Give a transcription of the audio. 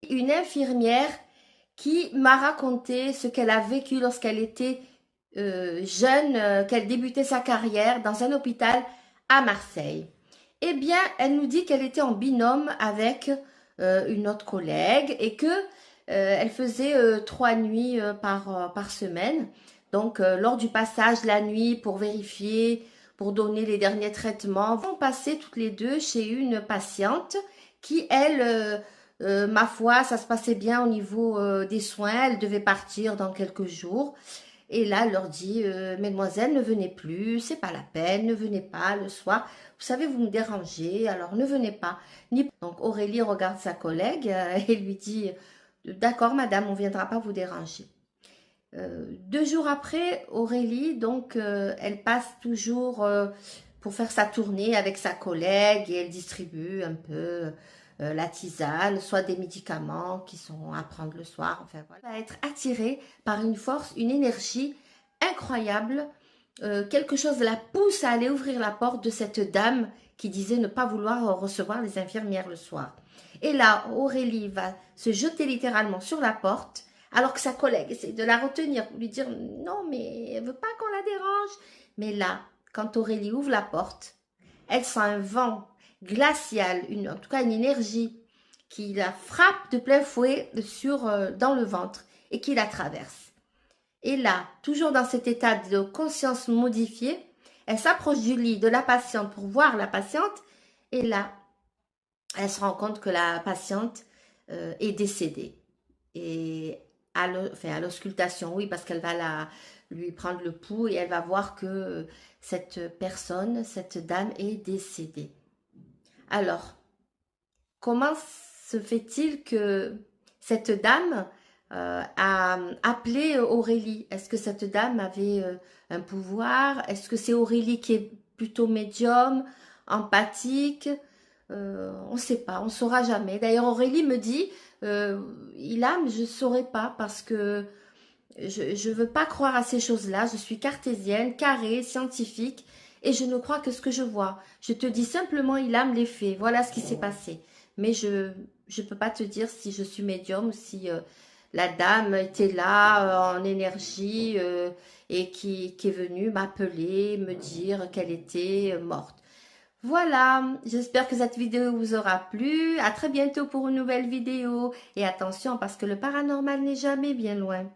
Une infirmière qui m'a raconté ce qu'elle a vécu lorsqu'elle était jeune, qu'elle débutait sa carrière dans un hôpital à Marseille. Eh bien, elle nous dit qu'elle était en binôme avec une autre collègue et que elle faisait 3 nuits par semaine. Donc, lors du passage la nuit pour vérifier, pour donner les derniers traitements, vont passer toutes les deux chez une patiente qui, elle, ma foi, ça se passait bien au niveau des soins. Elle devait partir dans quelques jours. Et là, elle leur dit, mesdemoiselles, ne venez plus, c'est pas la peine, ne venez pas le soir. Vous savez, vous me dérangez, alors ne venez pas. Donc Aurélie regarde sa collègue et lui dit, d'accord madame, on ne viendra pas vous déranger. 2 jours après, Aurélie, donc, elle passe toujours pour faire sa tournée avec sa collègue et elle distribue un peu la tisane, soit des médicaments qui sont à prendre le soir. Enfin, voilà. Elle va être attirée par une force, une énergie incroyable. Quelque chose la pousse à aller ouvrir la porte de cette dame qui disait ne pas vouloir recevoir les infirmières le soir. Et là, Aurélie va se jeter littéralement sur la porte alors que sa collègue essaie de la retenir pour lui dire non, mais elle veut pas qu'on la dérange. Mais là, quand Aurélie ouvre la porte, elle sent un vent glacial, en tout cas une énergie qui la frappe de plein fouet dans le ventre et qui la traverse. Et là, toujours dans cet état de conscience modifiée, elle s'approche du lit de la patiente pour voir la patiente et là, elle se rend compte que la patiente est décédée. Et à l'auscultation, oui, parce qu'elle va lui prendre le pouls et elle va voir que cette personne, cette dame est décédée. Alors, comment se fait-il que cette dame a appelé Aurélie? Est-ce que cette dame avait un pouvoir? Est-ce que c'est Aurélie qui est plutôt médium, empathique? On ne sait pas, on ne saura jamais. D'ailleurs, Aurélie me dit, Ilham, je ne saurais pas parce que je ne veux pas croire à ces choses-là. Je suis cartésienne, carrée, scientifique et je ne crois que ce que je vois. Je te dis simplement, Ilham, les faits. Voilà ce qui s'est passé. Mais je ne peux pas te dire si je suis médium ou si la dame était là en énergie et qui est venue m'appeler, me dire qu'elle était morte. Voilà, j'espère que cette vidéo vous aura plu. À très bientôt pour une nouvelle vidéo. Et attention parce que le paranormal n'est jamais bien loin.